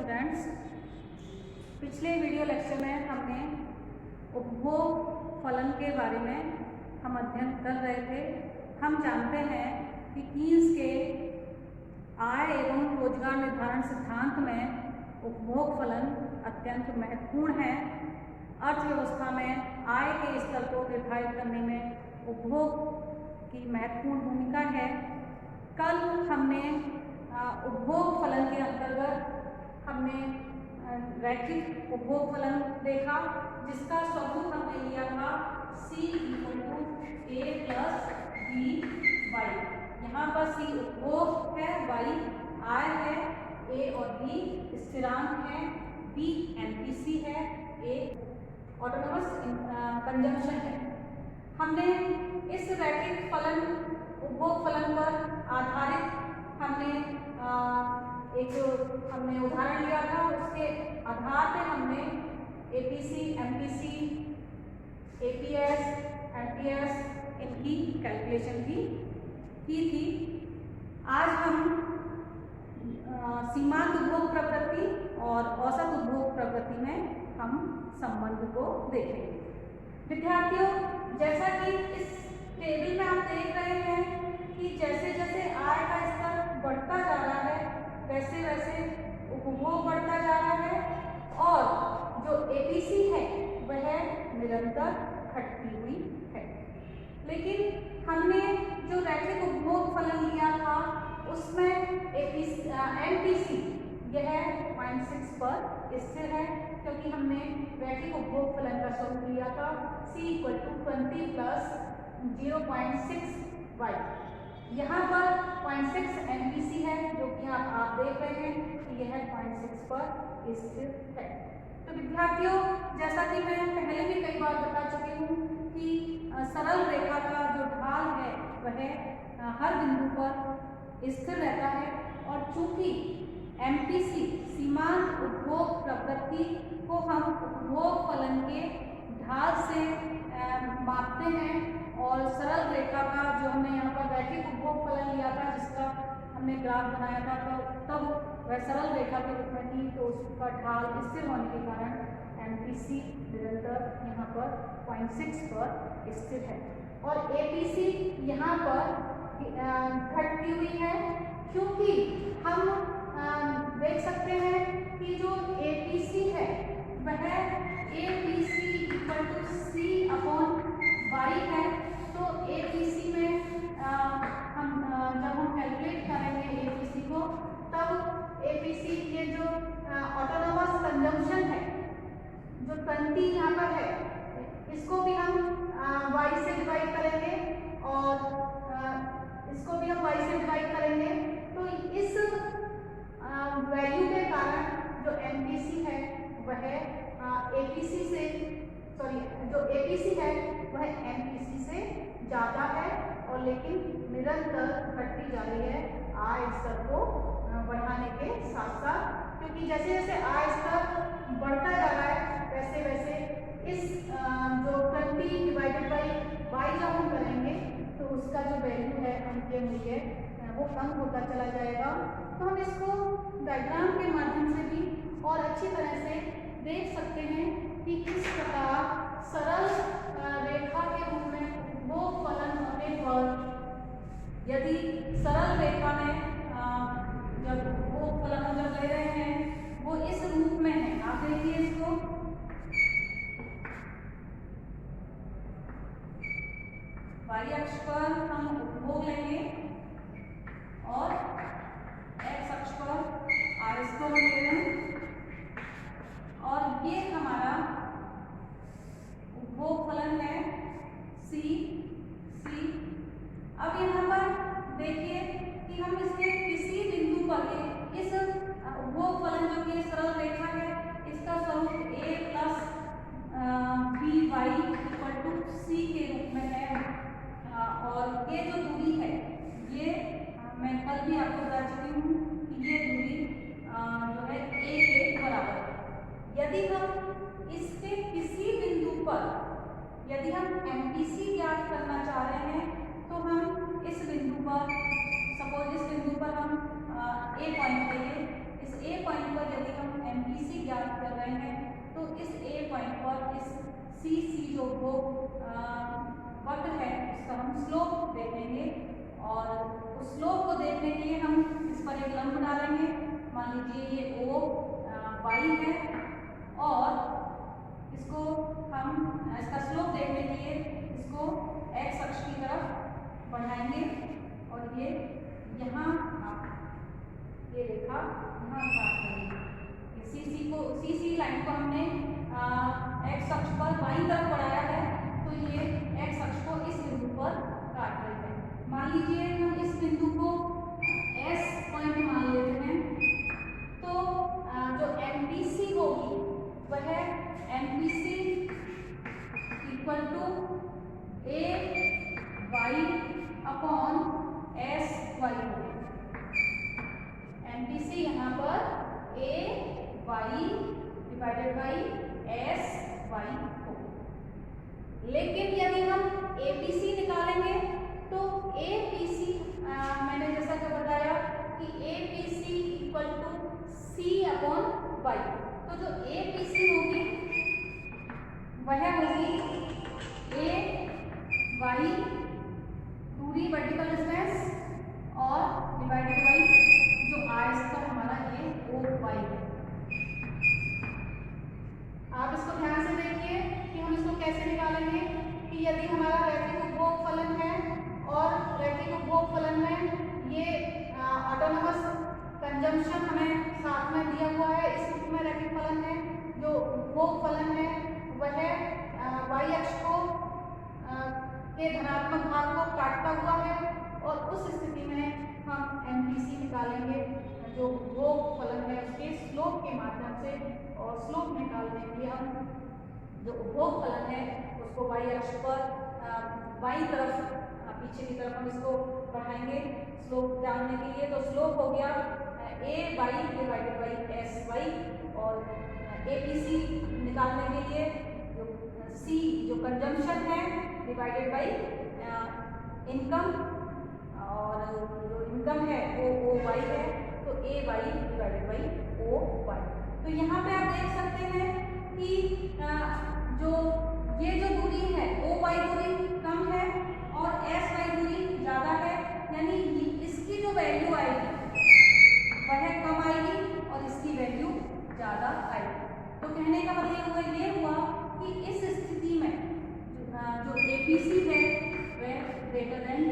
Students, पिछले video lecture में हमने उपभोग फलन के बारे में हम अध्ययन कर रहे थे। हम जानते हैं कि कीन्स के आय एवं रोजगार निर्धारण सिद्धांत में उपभोग फलन अत्यंत महत्वपूर्ण है। अर्थव्यवस्था में आय के स्तर को निर्धारित करने में उपभोग की महत्वपूर्ण भूमिका है। कल हमने उपभोग फलन के अंतर्गत हमने रैखिक उपभोग फलन देखा, जिसका स्वरूप हमने लिया था C = A + B/Y। यहाँ पर C उपभोग है, Y आय है, A और B स्थिरांक है, B MPC है, A ऑटोनोमस कंजम्पशन है। हमने इस रैखिक फलन उपभोग फलन पर आधारित हमने उदाहरण लिया था। उसके आधार पे हमने APC, MPC, APS, MPS इनकी कैलकुलेशन भी की थी। आज हम सीमांत उपभोग प्रवृत्ति और औसत उपभोग प्रवृत्ति में हम संबंध को देखेंगे। विद्यार्थियों, जैसा कि इस टेबल में आप देख रहे हैं कि जैसे जैसे आय का स्तर बढ़ता जा रहा है, वैसे वैसे उपभोग बढ़ता जा रहा है और जो APC है वह निरंतर घटती हुई है। लेकिन हमने जो रैखिक उपभोग फलन लिया था उसमें MPC यह 0.6 पर स्थिर है, क्योंकि हमने रैखिक उपभोग फलन का स्वरूप लिया था C = 20 + 0.6y। यहाँ पर 0.6 MPC है, जो कि आप देख रहे हैं कि यह 0.6 पर स्थिर है। तो विद्यार्थियों, जैसा कि मैं पहले भी कई बार बता चुकी हूँ कि सरल रेखा का जो ढाल है वह हर बिंदु पर स्थिर रहता है, और चूंकि MPC सीमांत उपभोग प्रवृत्ति को हम उपभोग फलन के ढाल से मापते हैं, और सरल रेखा का जो हमने यहाँ पर रैखिक उपभोग फलन लिया था, जिसका हमने ग्राफ बनाया था, तो तब वह सरल रेखा के रूप में थी, तो उसका ढाल स्थिर होने के कारण MPC निरंतर यहाँ पर 0.6 पर स्थिर है, और APC यहाँ पर घटती हुई है, क्योंकि हम देख सकते हैं कि जो APC है वह APC = C/Y है। तो APC में जब हम कैलकुलेट करेंगे APC को, तब APC के जो ऑटोनोमस कंजम्पशन है, जो 20 यहाँ पर है, इसको भी हम Y से डिवाइड करेंगे, और इसको भी हम Y से डिवाइड करेंगे। तो इस वैल्यू के कारण जो MPC है वह जो APC है वह MPC से ज़्यादा है, और लेकिन निरंतर घटती जा रही है आय स्तर को बढ़ाने के साथ साथ, क्योंकि जैसे जैसे आय स्तर बढ़ता जा रहा है वैसे वैसे इस जो 20/Y जब हम करेंगे तो उसका जो वैल्यू है, अंकीय मूल्य, वो कम होता चला जाएगा। तो हम इसको डायग्राम के माध्यम से भी और अच्छी तरह से देख सकते हैं कि किस प्रकार सरल रेखा के रूप में उपभोग फलन होने पर, यदि सरल रेखा में जब उपभोग फलन हम जब ले रहे हैं वो इस रूप में है, आप देखिए इसको, y अक्ष पर हम उपभोग लेंगे और x अक्ष पर आय स्तर ले रहे हैं, और ये हमारा उपभोग फलन है C। अब यहाँ पर देखिए कि हम इसके सी सी जो वो वक्र है उसका हम स्लोप देखेंगे, और उस स्लोप को देखने के लिए हम इस पर एक लंब डालेंगे। मान लीजिए ये ओ वाई है, और इसको हम इसका स्लोप देखने के लिए इसको एक्स अक्ष की तरफ बढ़ाएंगे, और ये यहाँ ये रेखा यहाँ काट देंगे। सी सी लाइन को हमने एक्स अक्ष पर बाईं तरफ बढ़ाया है, तो ये एक्स अक्ष को इस बिंदु पर काट रहे हैं। मान लीजिए हम इस बिंदु को एस पॉइंट मान लेते हैं, तो जो एमपीसी होगी वह MPC equal to A Y upon S Y होगी। एमपीसी यहाँ पर A Y divided by S Y होगी। लेकिन यदि हम एपीसी निकालेंगे तो एपीसी मैंने जैसा कि बताया कि APC equal to C upon Y, तो जो एपीसी होगी वह होगी ए वाई दूरी वर्टिकल डिस्टेंस और डिवाइडेड बाई जो आर्स का हमारा ये ओ वाई है। आप इसको ध्यान से देखिए कि हम इसको कैसे निकालेंगे कि यदि हमारा रैखिक उपभोग फलन है और रैखिक उपभोग फलन में ये ऑटोनोमस कंजम्पशन हमें साथ में दिया हुआ है, इस रूप में रैखिक फलन है। जो उपभोग फलन है वह वाई अक्ष को के धनात्मक भाग को काटता हुआ है, और उस स्थिति में हम एमपीसी निकालेंगे जो उपभोग फलन है उसके स्लोप के माध्यम से, और स्लोप निकालने के लिए हम जो उपभोग फलन है उसको वाई अक्ष पर बाईं तरफ पीछे की तरफ हम इसको बढ़ाएंगे स्लोप जानने के लिए। तो स्लोप हो गया A Y divided by S Y, और एपीसी निकालने के लिए जो सी जो कंजम्पशन है डिवाइडेड बाई इनकम, और जो इनकम है वो ओ वाई है, तो A Y divided by O Y. तो यहाँ पे आप देख सकते हैं कि जो ये जो दूरी है ओ वाई दूरी कम है और एस वाई दूरी ज़्यादा है, यानी इसकी जो वैल्यू आएगी वह कम आएगी और इसकी वैल्यू ज़्यादा आएगी। तो कहने का मतलब ये हुआ कि इस स्थिति में जो एपीसी है वह ग्रेटर देन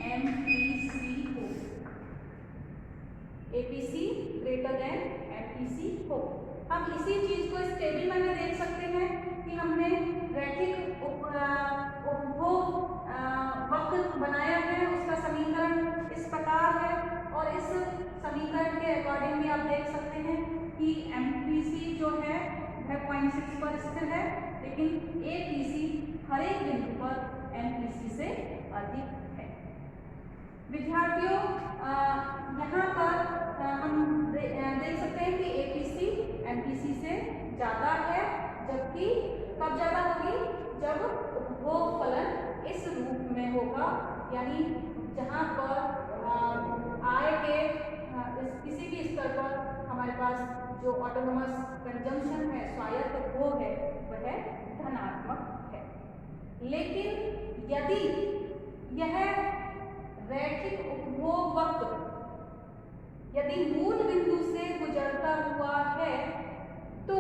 एमपीसी हो, एपीसी ग्रेटर देन एमपीसी हो। हम इसी चीज को इस टेबल में भी देख सकते हैं कि हमने रैखिक उपभोग वक्र बनाया है, उसका समीकरण इस प्रकार है, और इस समीकरण के अकॉर्डिंग भी आप देख सकते हैं कि एमपीसी जो है वह 0.6 पर स्थिर है, लेकिन एपीसी हर एक बिंदु पर एमपीसी से अधिक है। विद्यार्थियों यहाँ पर हम देख सकते हैं कि एपीसी एमपीसी से ज़्यादा है, जबकि कब ज़्यादा होगी जब उपभोग फलन इस रूप में होगा, यानी जहाँ पर आय के किसी भी स्तर पर हमारे पास जो ऑटोनोमस कंजम्पशन है, स्वायत्त उपभोग है, वह धनात्मक है। लेकिन यदि यह रैखिक उपभोग वक्र यदि मूल बिंदु से गुजरता हुआ है तो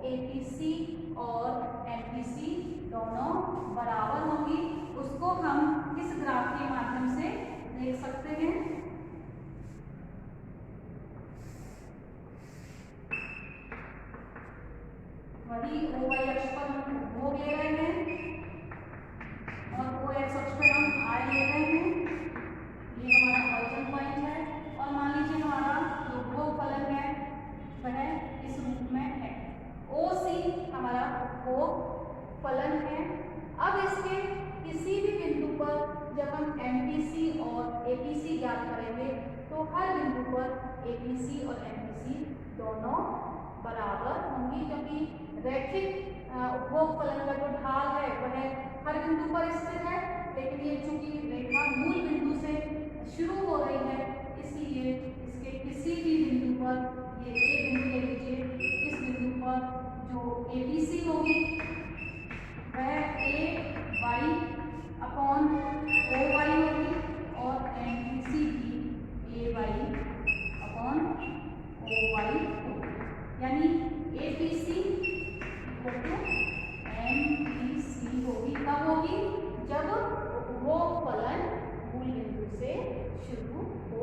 एपीसी और एमपीसी दोनों बराबर होंगी। उसको हम इस ग्राफ के माध्यम से देख सकते हैं। वही ओ वाई अक्ष पर हम उपभोग ले रहे हैं और ओ एक्स अक्ष पर हम आय ले रहे हैं। ये हमारा ऑरिजिन पॉइंट है, और मान लीजिए हमारा जो उपभोग फलन है वह इस रूप में है। ओ सी हमारा उपभोग फलन है। अब इसके किसी भी बिंदु पर जब हम एमपीसी और एपीसी ज्ञात करेंगे तो हर बिंदु पर एपीसी और एमपीसी दोनों बराबर होंगी, क्योंकि रैखिक उपभोग फलन का जो ढाल है वह हर बिंदु पर स्थिर है, लेकिन ये चूंकि रेखा मूल बिंदु से शुरू हो रही है, इसलिए इसके किसी भी बिंदु पर, ये ए बिंदु ले लीजिए, इस बिंदु पर जो एबीसी होगी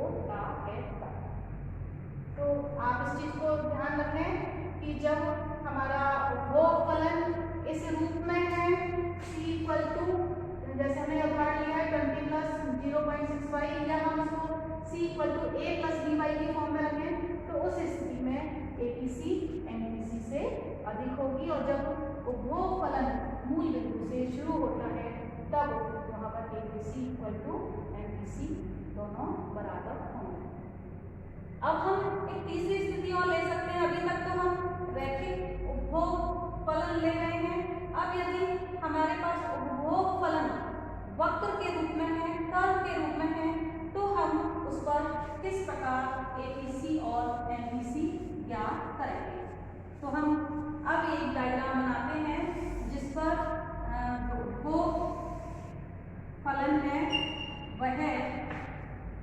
होता है। तो आप इस चीज को ध्यान रखें कि जब हमारा उपभोग फलन इस रूप में है c इक्वल टू, जैसे हमने उदाहरण लिया है 20 + 0.65, या हम इसको c equal to a + by की फॉर्म में रखें, तो उस स्थिति में APC MPC से अधिक होगी। और जब उपभोग फलन मूल बिंदु से शुरू होता है तब वहां पर APC इक्वल टू MPC दोनों बराबर होंगे। अब हम एक तीसरी स्थिति और ले सकते हैं। अभी तक तो हम रैखिक उपभोग फलन ले रहे हैं। अब यदि हमारे पास उपभोग फलन वक्र के रूप में है, कर्व के रूप में है, तो हम उस पर किस प्रकार APC और MPC ज्ञात करेंगे। तो हम अब एक डायग्राम बनाते हैं जिस पर जो उपभोग फलन है वह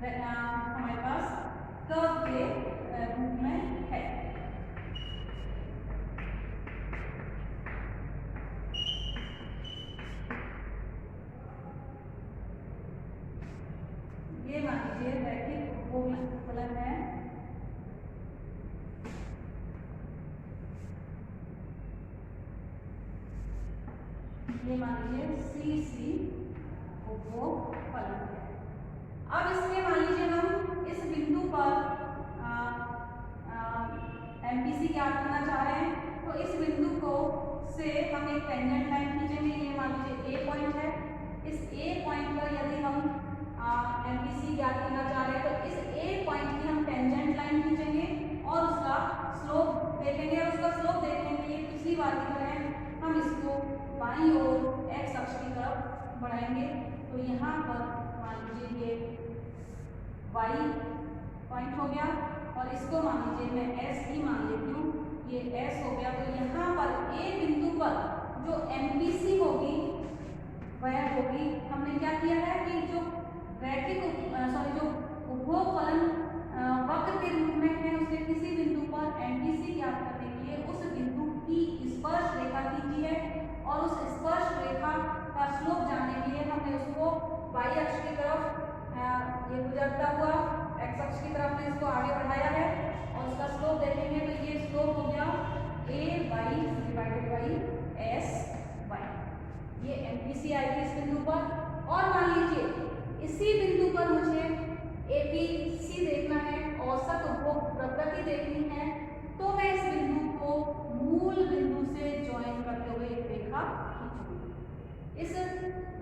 हमारे पास कर्व के रूप में है। ये मान लीजिए रैखिक उपभोग फलन है। ये मान लीजिए CC उपभोग फलन है। अब इसमें मान लीजिए हम इस बिंदु पर MPC ज्ञात करना चाह रहे हैं, तो इस बिंदु को से हम एक टेंजेंट लाइन खींचेंगे। ये मान लीजिए A पॉइंट है। इस A पॉइंट पर यदि हम MPC ज्ञात करना चाह रहे हैं तो इस A पॉइंट की हम टेंजेंट लाइन खींचेंगे और उसका स्लोप देखेंगे। और उसका स्लोप देखने के लिए पिछली बार की तरह हम इसको बाईं ओर x अक्ष की तरफ बढ़ाएंगे। तो यहाँ पर मान लीजिए ये y पॉइंट हो गया और इसको मान लीजिए मैं S ही मान लेती हूँ, ये S हो गया। तो यहाँ पर A बिंदु पर जो MPC होगी वह होगी, हमने क्या किया है कि जो रैखिक जो उपभोग फलन वक्र के रूप में है उसके किसी बिंदु पर MPC ज्ञात करने के लिए उस बिंदु की स्पर्श रेखा खींची है और उस स्पर्श रेखा का स्लोप जानने के लिए हमने उसको y अक्ष की तरफ ये गुजरता हुआ x अक्ष की तरफ में इसको आगे बढ़ाया है और उसका स्लोप देखेंगे तो ये स्लोप हो गया AY/SY। ये MPC आएगी इस बिंदु पर। और मान लीजिए इसी बिंदु पर मुझे APC देखना है, औसत उपभोग प्रकृति देखनी है, तो मैं इस बिंदु को मूल बिंदु से ज्वाइन करते हुए एक रेखा खींचूंगी। इस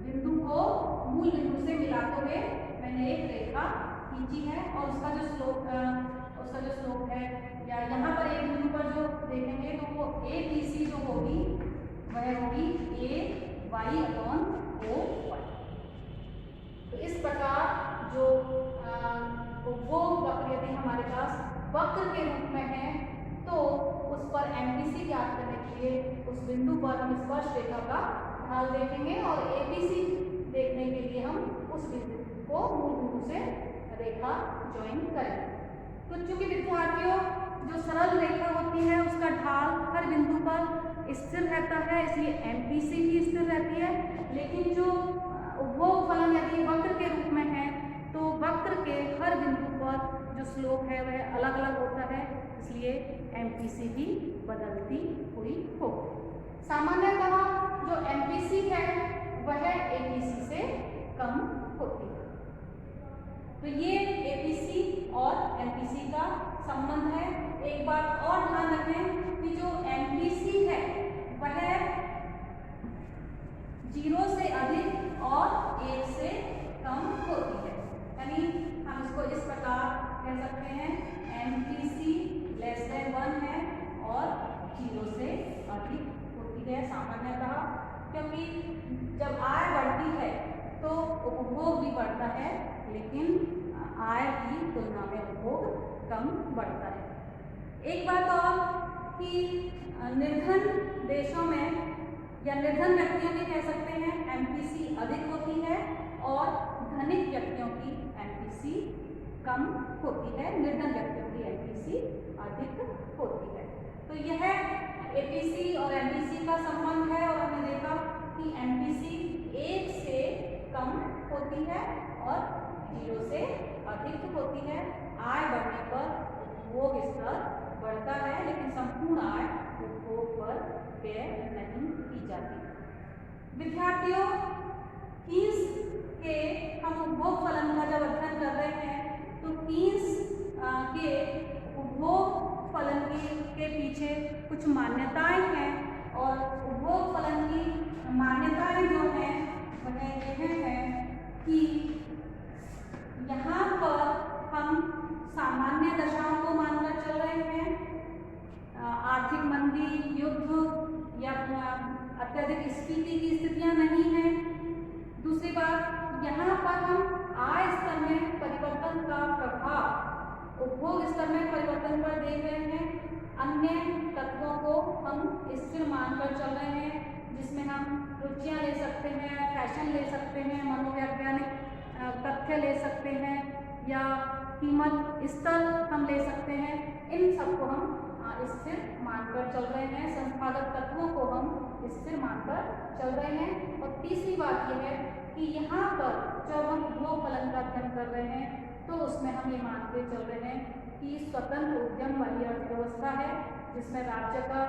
बिंदु को मूल बिंदु से मिलाते हुए मैंने एक रेखा खींची है और उसका जो स्लोप है, या यहाँ पर एक बिंदु पर जो देखेंगे तो वो APC जो होगी वह होगी AY/OY। तो इस प्रकार जो उपभोग वक्र यदि हमारे पास वक्र के रूप में है तो उस पर MPC ज्ञात करने के लिए उस बिंदु पर हम स्पर्श रेखा का ढाल देखेंगे और APC देखने के लिए हम उस बिंदु को मूल बिंदु से रेखा ज्वाइन करेंगे। तो चूंकि विद्यार्थियों जो सरल रेखा होती है उसका ढाल हर बिंदु पर स्थिर रहता है, इसलिए MPC भी स्थिर रहती है। लेकिन जो उपभोग फलन यदि वक्र के रूप में है तो वक्र के हर बिंदु पर जो स्लोप है वह अलग अलग होता है, इसलिए MPC भी बदलती हुई होगी। सामान्यतः जो MPC है वह APC से कम होती है। तो ये APC और MPC का संबंध है। एक बात और ध्यान रखें कि जो MPC है वह 0 से अधिक और 1 से कम होती है। यानी हम इसको इस प्रकार कह सकते हैं MPC <1 है और 0 से अधिक होती है सामान्यतः, क्योंकि जब आय बढ़ती है तो उपभोग भी बढ़ता है, लेकिन आय की तुलना में उपभोग कम बढ़ता है। एक बात और कि निर्धन देशों में या निर्धन व्यक्तियों की कह सकते हैं MPC अधिक होती है और धनिक व्यक्तियों की MPC कम होती है, निर्धन व्यक्तियों की MPC अधिक होती है। तो यह APC और MPC का संबंध है और हमने देखा कि MPC 1 से कम होती है और जीरो से अधिक होती है। आय बढ़ने पर उपभोग स्तर बढ़ता है, लेकिन संपूर्ण आय उपभोग पर व्यय नहीं की जाती। विद्यार्थियों, कीन्स के हम उपभोग फलन का जब अध्ययन कर रहे हैं तो कीन्स के उपभोग फलन के पीछे कुछ मान्यताएं हैं, और उपभोग फलन की मान्यताएं जो हैं वह यह है कि यहाँ पर हम सामान्य दशाओं को मानकर चल रहे हैं, आर्थिक मंदी, युद्ध या अत्यधिक स्फीति की स्थितियां नहीं हैं। दूसरी बात, यहाँ पर हम आय स्तर में परिवर्तन का प्रभाव उपभोग स्तर में परिवर्तन पर देख रहे हैं। अन्य तत्वों को हम स्थिर मानकर चल रहे हैं, जिसमें हम रुचियां ले सकते हैं, फैशन ले सकते हैं, मनोवैज्ञानिक तथ्य ले सकते हैं, या कीमत स्तर हम ले सकते हैं। इन सबको हम स्थिर मानकर चल रहे हैं, संस्थागत तत्वों को हम स्थिर मानकर चल रहे हैं। और तीसरी बात यह है कि यहाँ पर जब हम उपभोग फलन का अध्ययन कर रहे हैं तो उसमें हम ये मानते चल रहे हैं कि स्वतंत्र उद्यम वाली अर्थव्यवस्था है, जिसमें राज्य का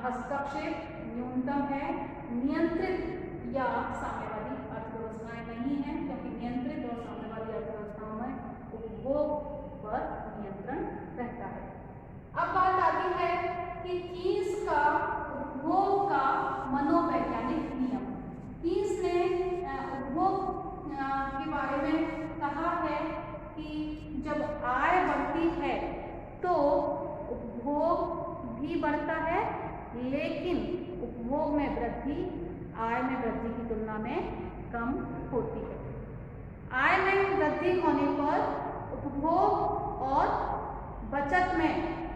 हस्तक्षेप न्यूनतम है। नियंत्रित या साम्यवादी अर्थव्यवस्थाएं नहीं हैं, क्योंकि नियंत्रित और साम्यवादी अर्थव्यवस्थाओं में उपभोग पर नियंत्रण रहता है। अब बात आती है कि कीन्स का उपभोग का मनोवैज्ञानिक नियम। कीन्स ने उपभोग के बारे में कहा है कि जब आय बढ़ती है तो उपभोग भी बढ़ता है, लेकिन उपभोग में वृद्धि आय में वृद्धि की तुलना में कम होती है। आय में वृद्धि होने पर उपभोग और बचत में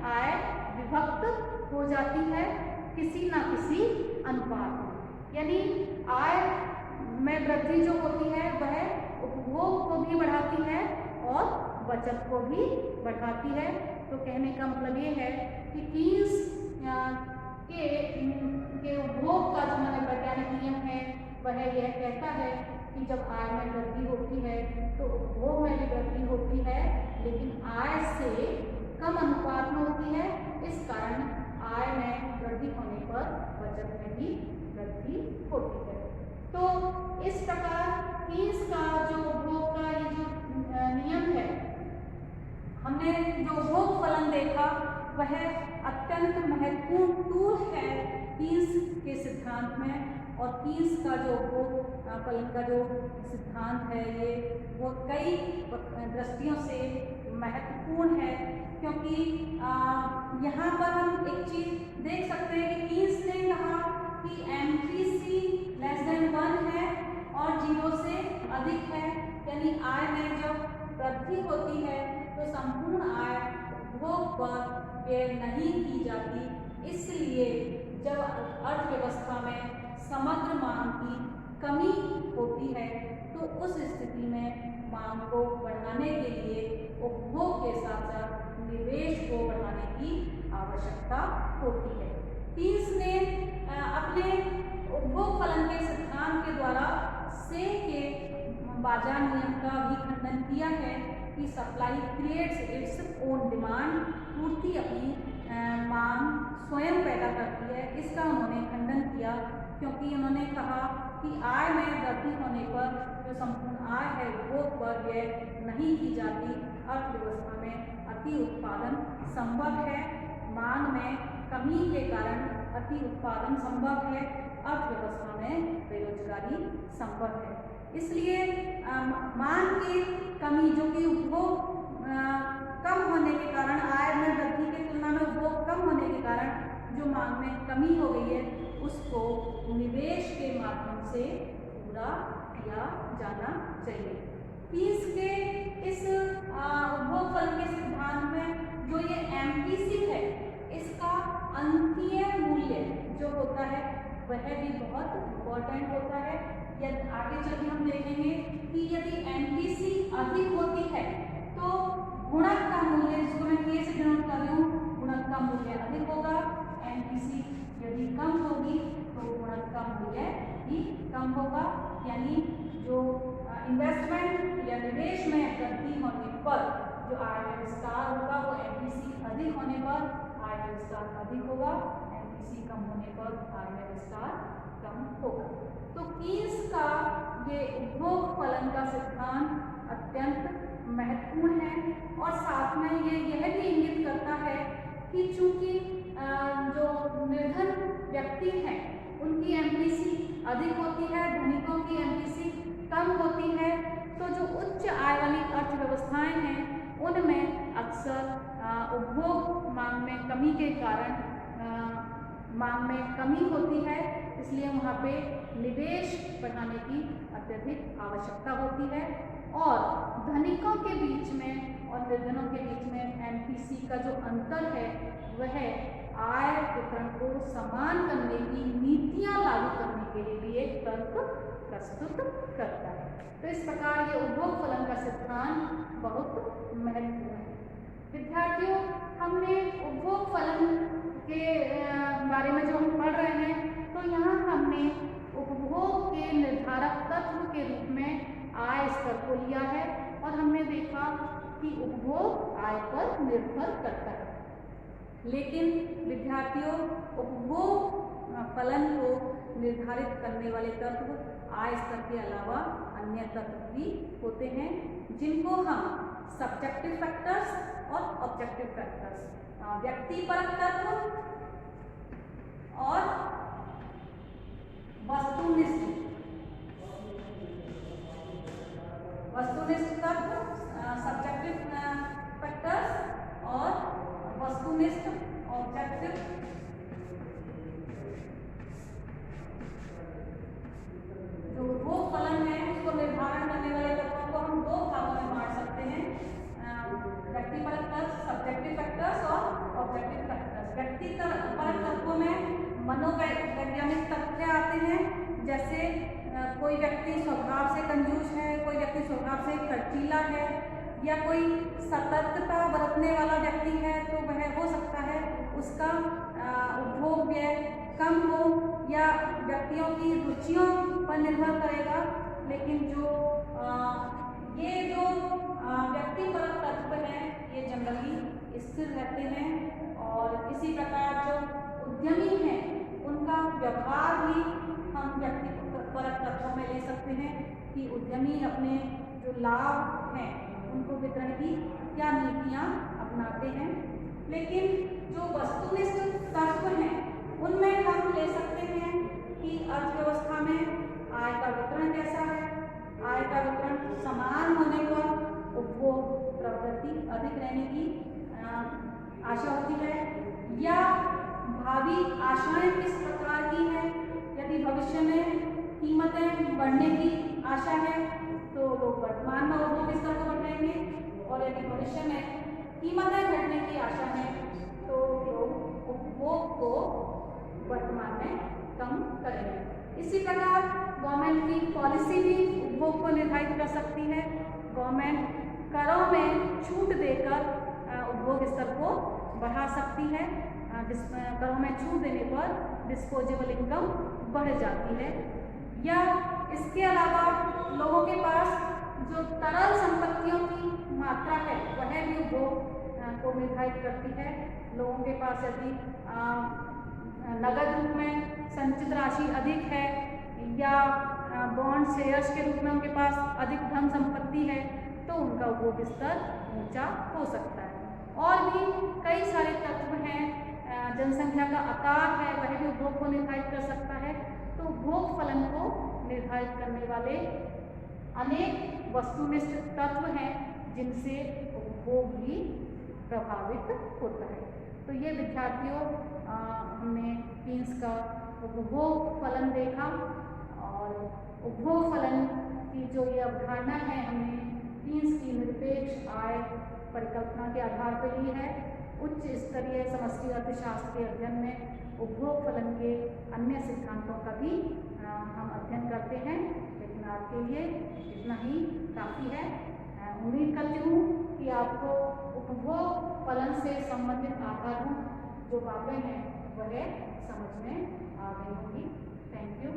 आय विभक्त हो जाती है किसी न किसी अनुपात में। यानी आय में वृद्धि जो होती है वह उपभोग को भी बढ़ाती है और बचत को भी बढ़ाती है। तो कहने का मतलब ये है कि कीन्स के उपभोग का जो मनोवैज्ञानिक नियम है वह यह कहता है कि जब आय में वृद्धि होती है तो उपभोग में भी वृद्धि होती है, लेकिन आय से कम अनुपात में होती है। इस कारण आय में वृद्धि होने पर बचत में भी वृद्धि होती है। तो इस प्रकार कीन्स का जो उपभोग का ये जो नियम है, हमने जो उपभोग फलन देखा वह अत्यंत महत्वपूर्ण टूल है कीन्स के सिद्धांत में। और कीन्स का जो उपभोग फलन का जो सिद्धांत है ये वो कई दृष्टियों से महत्वपूर्ण है, क्योंकि यहाँ पर हम एक चीज़ देख सकते हैं कि कीन्स ने कहा कि MPC <1 है और 0 से अधिक है, यानी आय में जब वृद्धि होती है तो संपूर्ण आय उपभोग पर व्यय नहीं की जाती। इसलिए जब अर्थव्यवस्था में समग्र मांग की कमी होती है तो उस स्थिति में मांग को बढ़ाने के लिए उपभोग के साथ साथ निवेश को बढ़ाने की आवश्यकता होती है। कीन्स ने अपने उपभोग फलन के सिद्धांत के द्वारा से के बाजार नियम का भी खंडन किया है कि supply creates its own demand, पूर्ति अपनी मांग स्वयं पैदा करती है। इसका उन्होंने खंडन किया, क्योंकि उन्होंने कहा कि आय में वृद्धि होने पर जो संपूर्ण आय है उपभोग पर व्यय नहीं की जाती। अर्थव्यवस्था में अति उत्पादन संभव है, मांग में कमी के कारण अति उत्पादन संभव है, अर्थव्यवस्था में बेरोजगारी संभव है। इसलिए मांग की कमी जो कि उपभोग कम होने के कारण, आय में वृद्धि की तुलना में उपभोग कम होने के कारण जो मांग में कमी हो गई है उसको निवेश के माध्यम से पूरा किया जाना चाहिए। कीन्स के इस उपभोग फलन के सिद्धांत में जो ये MPC है, इसका अंकीय मूल्य जो होता है वह भी बहुत इम्पोर्टेंट होता है। यदि आगे चल के हम देखेंगे कि यदि MPC अधिक होती है तो गुणक का मूल्य, जिसको मैं K से डिनोट कर रही हूँ, गुणक का मूल्य अधिक होगा। MPC यदि कम होगी तो गुणक का मूल्य भी कम होगा। यानी जो इन्वेस्टमेंट या निवेश में पर आय विस्तार अधिक होगा, एमपीसी कम होने पर आय विस्तार कम होगा। तो कीन्स का ये उपभोग फलन का सिद्धांत अत्यंत महत्वपूर्ण है और साथ में ये यह भी इंगित करता है कि चूंकि जो निर्धन व्यक्ति हैं उनकी एमपीसी अधिक होती है, धनिकों की एमपीसी कम होती है, तो जो उच्च आय वाली अर्थव्यवस्थाएं हैं उनमें अक्सर उपभोग मांग में कमी के कारण मांग में कमी होती है, इसलिए वहाँ पे निवेश बढ़ाने की अत्यधिक आवश्यकता होती है। और धनिकों के बीच में और निर्धनों के बीच में एमपीसी का जो अंतर है वह आय वितरण को समान करने की नीतियां लागू करने के लिए भी एक तर्क प्रस्तुत करता है। तो इस प्रकार ये उपभोग फलन का सिद्धांत बहुत महत्वपूर्ण है। विद्यार्थियों, हमने उपभोग फलन के बारे में जो हम पढ़ रहे हैं, तो यहाँ हमने उपभोग के निर्धारक तत्व के रूप में आय स्तर को लिया है और हमने देखा कि उपभोग आय पर निर्भर करता है। लेकिन विद्यार्थियों, उपभोग फलन को निर्धारित करने वाले तत्व आय स्तर के अलावा अन्य तत्व भी होते हैं, जिनको हम सब्जेक्टिव फैक्टर्स और ऑब्जेक्टिव फैक्टर्स, व्यक्तिपरक तत्व और वस्तुनिष्ठ तत्व, सब्जेक्टिव फैक्टर्स और वस्तुनिष्ठ ऑब्जेक्टिव जो उपभोग फलन है उसको निर्धारण करने वाले तत्वों को हम दो भागों में बांट सकते हैं, व्यक्तिपरक तत्व सब्जेक्टिव फैक्टर्स और ऑब्जेक्टिव फैक्टर्स। व्यक्तिपरक तत्वों में मनोवैज्ञानिक तथ्य आते हैं, जैसे कोई व्यक्ति स्वभाव से कंजूस है, कोई व्यक्ति स्वभाव से खर्चीला है, या कोई सतर्कता बरतने वाला व्यक्ति है, तो वह हो सकता है उसका उपभोग व्यय कम हो, या व्यक्तियों की रुचियों पर निर्भर करेगा। लेकिन जो ये जो व्यक्तिपरक तत्व हैं ये जनरली स्थिर रहते हैं, और इसी प्रकार जो उद्यमी हैं उनका व्यवहार भी हम व्यक्तिपरक तत्वों में ले सकते हैं कि उद्यमी अपने जो लाभ हैं उनको वितरण की क्या नीतियाँ अपनाते हैं। लेकिन जो वस्तुनिष्ठ तत्व हैं उनमें हम ले सकते हैं कि अर्थव्यवस्था में आय का वितरण कैसा है, आय का वितरण समान होने पर उपभोग प्रवृत्ति अधिक रहने की आशा होती है, या भावी आशाएं किस प्रकार की है। यदि भविष्य में कीमतें बढ़ने की आशा है तो लोग वर्तमान में उपभोग स्तर को बढ़ाएंगे, और यदि भविष्य में कीमतें घटने की आशा है तो लोग उपभोग को वर्तमान में कम करेंगे। इसी प्रकार गवर्नमेंट की पॉलिसी भी उपभोग को निर्धारित कर सकती है। गवर्नमेंट करों में छूट देकर उपभोग स्तर को बढ़ा सकती है। करों में छूट देने पर डिस्पोजेबल इनकम बढ़ जाती है, या इसके अलावा लोगों के पास जो तरल संपत्तियों की मात्रा है वह भी उपभोग को निर्धारित करती है। लोगों के पास यदि नगद रूप में संचित राशि अधिक है, या बॉन्ड शेयर्स के रूप में उनके पास अधिक धन संपत्ति है, तो उनका उपभोग स्तर ऊंचा हो सकता है। और भी कई सारे तत्व हैं, जनसंख्या का आकार है वह भी उपभोग को निर्धारित कर सकता है। तो उपभोग फलन को निर्धारित करने वाले अनेक वस्तुनिष्ठ तत्व हैं जिनसे उपभोग भी प्रभावित होता है। तो ये विद्यार्थियों हमने कीन्स का उपभोग फलन देखा, और उपभोग फलन की जो ये अवधारणा है हमने कीन्स की निरपेक्ष आय परिकल्पना के आधार पर ली है। उच्च स्तरीय समष्टि अर्थशास्त्र के अध्ययन में उपभोग फलन के अन्य सिद्धांतों का भी हम अध्ययन करते हैं, लेकिन आज के लिए इतना ही काफ़ी है। उम्मीद करती हूँ कि आपको उपभोग फलन से संबंधित आधारभूत जो बातें हैं वह समझ में आ गई होंगी। Thank you.